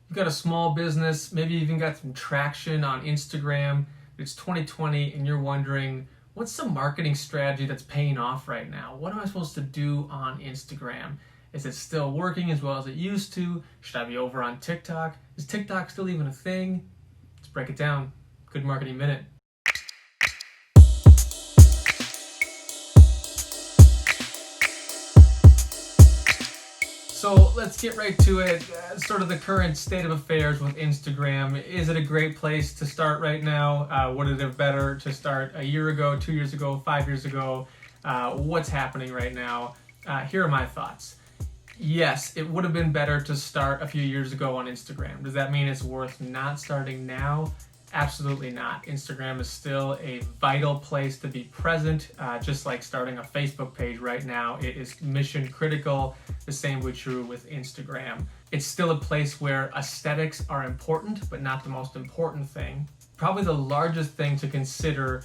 you've got a small business, maybe you even got some traction on Instagram, it's 2020 and you're wondering, what's the marketing strategy that's paying off right now? What am I supposed to do on Instagram? Is it still working as well as it used to? Should I be over on TikTok? Is TikTok still even a thing? Let's break it down. Good Marketing Minute. So let's get right to it. Sort of the current state of affairs with Instagram. Is it a great place to start right now? Would it have better to start a year ago, 2 years ago, 5 years ago? What's happening right now? Here are my thoughts. Yes, it would have been better to start a few years ago on Instagram. Does that mean it's worth not starting now? Absolutely not. Instagram is still a vital place to be present, just like starting a Facebook page right now. It is mission critical. The same would be true with Instagram. It's still a place where aesthetics are important, but not the most important thing. Probably the largest thing to consider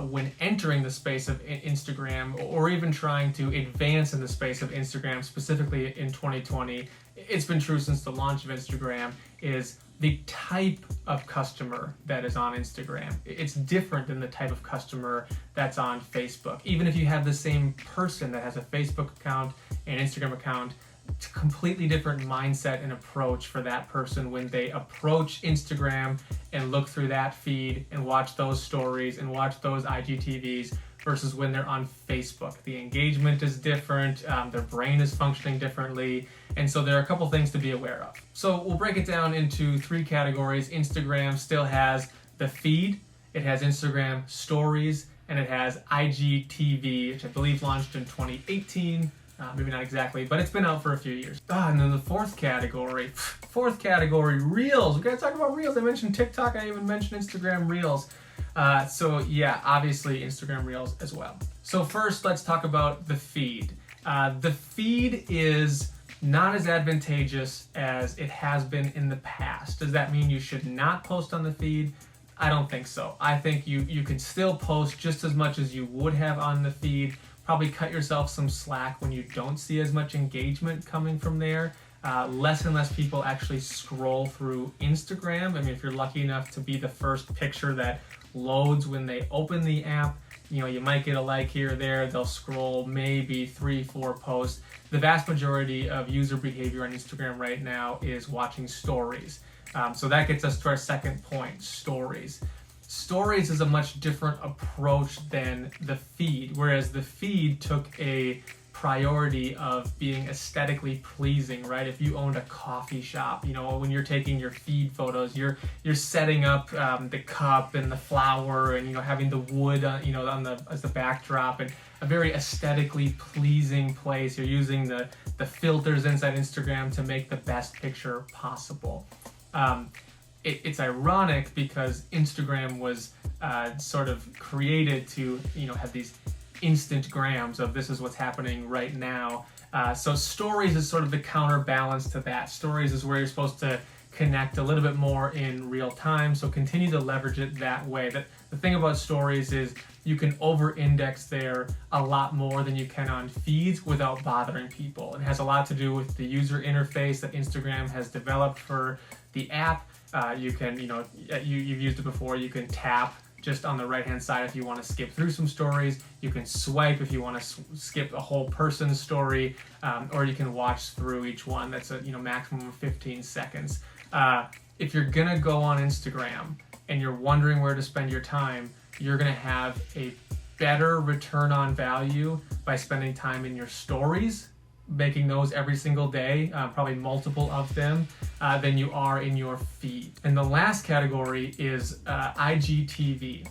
when entering the space of Instagram, or even trying to advance in the space of Instagram, specifically in 2020, it's been true since the launch of Instagram, is the type of customer that is on Instagram. It's different than the type of customer that's on Facebook. Even if you have the same person that has a Facebook account and Instagram account, it's a completely different mindset and approach for that person when they approach Instagram and look through that feed and watch those stories and watch those IGTVs versus when they're on Facebook. The engagement is different, their brain is functioning differently, and so there are a couple things to be aware of. So we'll break it down into 3 categories. Instagram still has the feed, it has Instagram stories, and it has IGTV, which I believe launched in 2018. Maybe not exactly, but it's been out for a few years. And then the fourth category, Reels. We gotta talk about Reels. I mentioned TikTok, I even mentioned Instagram Reels. So yeah, obviously Instagram Reels as well. So first, let's talk about the feed. The feed is not as advantageous as it has been in the past. Does that mean you should not post on the feed? I don't think so. I think you can still post just as much as you would have on the feed. Probably cut yourself some slack when you don't see as much engagement coming from there. Less and less people actually scroll through Instagram. I mean, if you're lucky enough to be the first picture that loads when they open the app, you might get a like here or there. They'll scroll maybe 3-4 posts. The vast majority of user behavior on Instagram right now is watching stories. So that gets us to our second point, stories. Stories is a much different approach than the feed, whereas the feed took a priority of being aesthetically pleasing, right? If you owned a coffee shop, when you're taking your feed photos, you're setting up the cup and the flower and having the wood, as the backdrop, and a very aesthetically pleasing place. You're using the filters inside Instagram to make the best picture possible. It's ironic because Instagram was sort of created to have these instant grams of this is what's happening right now. So stories is sort of the counterbalance to that. Stories is where you're supposed to connect a little bit more in real time, so continue to leverage it that way. The thing about stories is you can over-index there a lot more than you can on feeds without bothering people. It has a lot to do with the user interface that Instagram has developed for the app. You can, you've used it before, you can tap just on the right-hand side if you want to skip through some stories. You can swipe if you want to skip a whole person's story, or you can watch through each one. That's a maximum of 15 seconds. If you're gonna go on Instagram and you're wondering where to spend your time, you're gonna have a better return on value by spending time in your stories, making those every single day, probably multiple of them, than you are in your feed. And the last category is IGTV.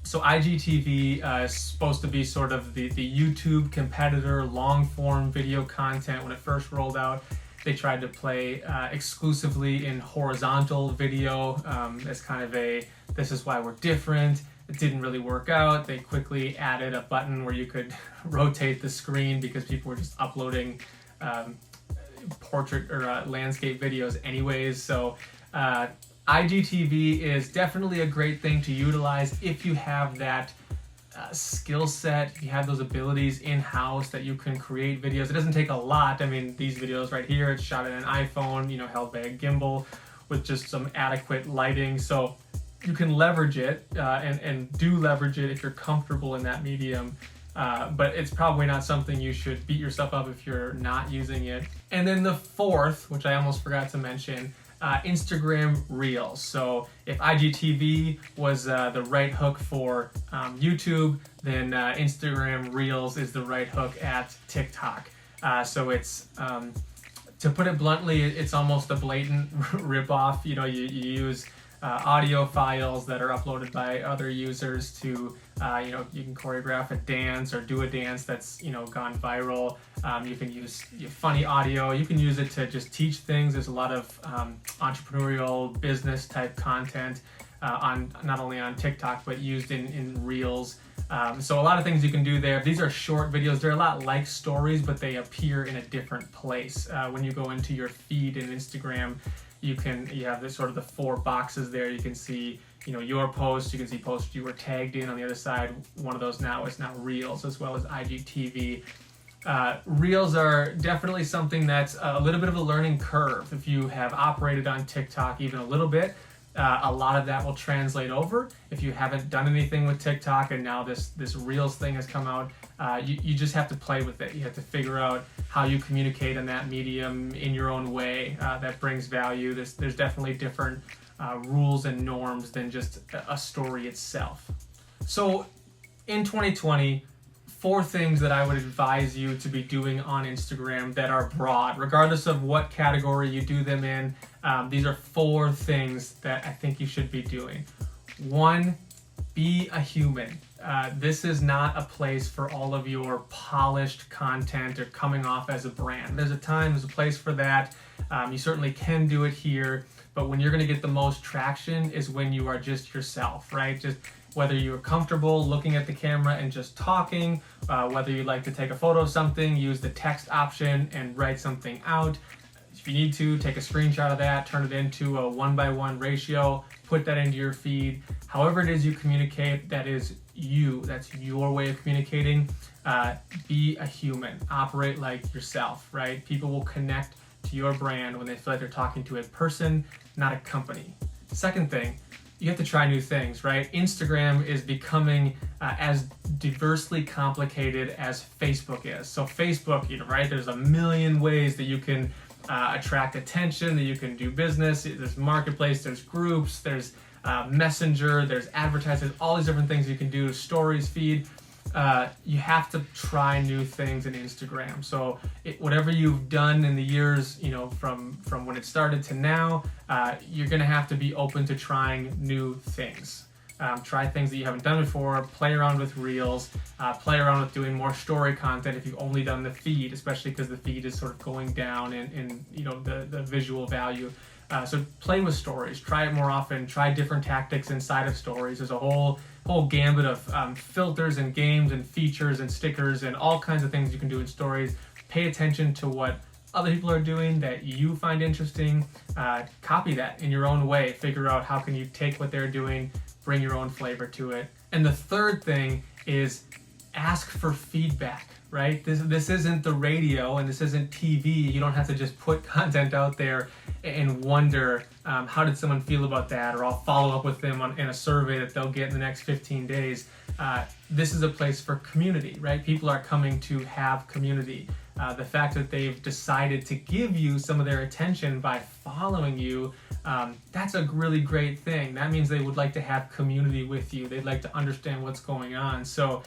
So IGTV is supposed to be sort of the YouTube competitor, long form video content. When it first rolled out, they tried to play exclusively in horizontal video as kind of this is why we're different. It didn't really work out. They quickly added a button where you could rotate the screen because people were just uploading portrait or landscape videos anyways. So IGTV is definitely a great thing to utilize if you have that skill set, if you have those abilities in-house that you can create videos. It doesn't take a lot. I mean, these videos right here, it's shot in an iPhone, held by a gimbal, with just some adequate lighting. So you can leverage it and do leverage it if you're comfortable in that medium. But it's probably not something you should beat yourself up if you're not using it. And then the fourth, which I almost forgot to mention, Instagram Reels. So if IGTV was the right hook for YouTube, then Instagram Reels is the right hook at TikTok. So it's, to put it bluntly, it's almost a blatant ripoff. You use audio files that are uploaded by other users to, you can choreograph a dance or do a dance that's, gone viral. You can use funny audio. You can use it to just teach things. There's a lot of entrepreneurial business type content on not only on TikTok, but used in Reels. So a lot of things you can do there. These are short videos. They're a lot like stories, but they appear in a different place. When you go into your feed in Instagram, you have this sort of the 4 boxes there. You can see, your post. You can see posts you were tagged in on the other side. One of those now is Reels, as well as IGTV. Reels are definitely something that's a little bit of a learning curve. If you have operated on TikTok even a little bit, a lot of that will translate over. If you haven't done anything with TikTok and now this Reels thing has come out, you just have to play with it. You have to figure out how you communicate in that medium in your own way that brings value. There's definitely different rules and norms than just a story itself. So in 2020, 4 things that I would advise you to be doing on Instagram that are broad, regardless of what category you do them in. These are 4 things that I think you should be doing. 1, be a human. This is not a place for all of your polished content or coming off as a brand. There's a place for that. You certainly can do it here, but when you're going to get the most traction is when you are just yourself, right? Just whether you're comfortable looking at the camera and just talking, whether you like to take a photo of something, use the text option and write something out. If you need to, take a screenshot of that, turn it into a 1:1 ratio, put that into your feed. However it is you communicate, that is you. That's your way of communicating. Be a human. Operate like yourself, right? People will connect to your brand when they feel like they're talking to a person, not a company. Second thing, you have to try new things, right? Instagram is becoming as diversely complicated as Facebook is. So Facebook, right? There's a million ways that you can attract attention, that you can do business. There's marketplace, there's groups, there's messenger, there's advertising, all these different things you can do, stories, feed. You have to try new things in Instagram. So whatever you've done in the years, from when it started to now, you're going to have to be open to trying new things. Try things that you haven't done before, play around with Reels, play around with doing more story content if you've only done the feed, especially because the feed is sort of going down in the visual value. So play with stories, try it more often, try different tactics inside of stories. There's a whole gambit of filters and games and features and stickers and all kinds of things you can do in stories. Pay attention to what other people are doing that you find interesting. Copy that in your own way. Figure out how can you take what they're doing, bring your own flavor to it. And the third thing is ask for feedback, right? This isn't the radio and this isn't TV. You don't have to just put content out there and wonder how did someone feel about that, or I'll follow up with them in a survey that they'll get in the next 15 days. This is a place for community, right? People are coming to have community. The fact that they've decided to give you some of their attention by following you, that's a really great thing. That means they would like to have community with you. They'd like to understand what's going on. So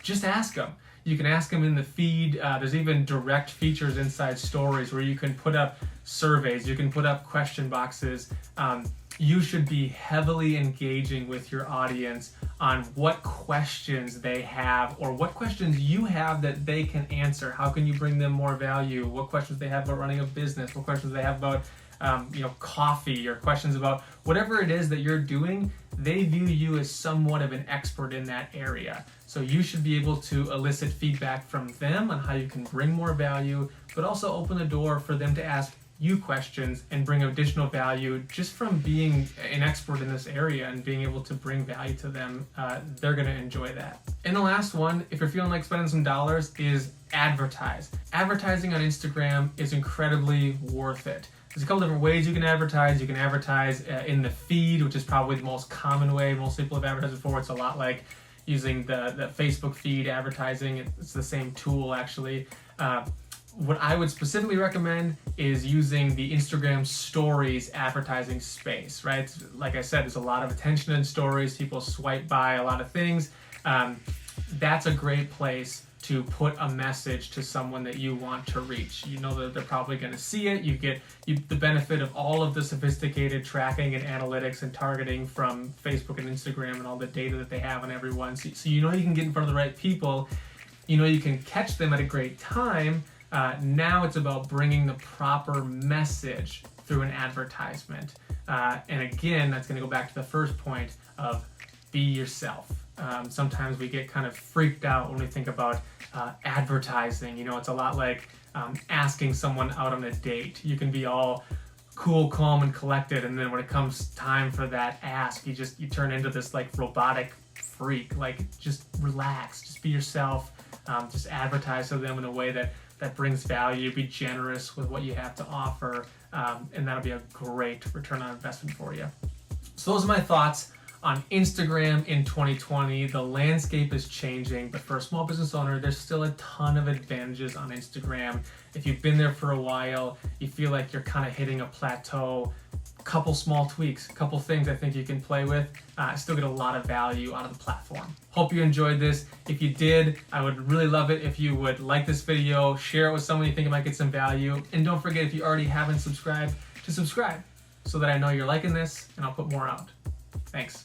just ask them. You can ask them in the feed. There's even direct features inside stories where you can put up surveys. You can put up question boxes. You should be heavily engaging with your audience on what questions they have or what questions you have that they can answer. How can you bring them more value? What questions they have about running a business? What questions they have about coffee, or questions about whatever it is that you're doing. They view you as somewhat of an expert in that area. So you should be able to elicit feedback from them on how you can bring more value, but also open the door for them to ask you questions and bring additional value just from being an expert in this area and being able to bring value to them. They're going to enjoy that. And the last one, if you're feeling like spending some dollars, is advertise. Advertising on Instagram is incredibly worth it. There's a couple different ways you can advertise. You can advertise in the feed, which is probably the most common way most people have advertised before. It's a lot like using the Facebook feed advertising. It's the same tool, actually. What I would specifically recommend is using the Instagram stories advertising space, right? Like I said, there's a lot of attention in stories. People swipe by a lot of things. That's a great place to put a message to someone that you want to reach. You know that they're probably going to see it. You get the benefit of all of the sophisticated tracking and analytics and targeting from Facebook and Instagram and all the data that they have on everyone. So you know you can get in front of the right people. You know you can catch them at a great time. Now it's about bringing the proper message through an advertisement. And again, that's going to go back to the first point of be yourself. Sometimes we get kind of freaked out when we think about advertising. You know, it's a lot like asking someone out on a date. You can be all cool, calm, and collected, and then when it comes time for that ask, you turn into this like robotic freak. Like, just relax, just be yourself, just advertise to them in a way that brings value. Be generous with what you have to offer, and that'll be a great return on investment for you. So those are my thoughts on Instagram in 2020. The landscape is changing, but for a small business owner, there's still a ton of advantages on Instagram. If you've been there for a while, you feel like you're kind of hitting a plateau, couple small tweaks, couple things I think you can play with, still get a lot of value out of the platform. Hope you enjoyed this. If you did, I would really love it if you would like this video, share it with someone you think it might get some value, and don't forget, if you already haven't subscribed, to subscribe so that I know you're liking this and I'll put more out. Thanks.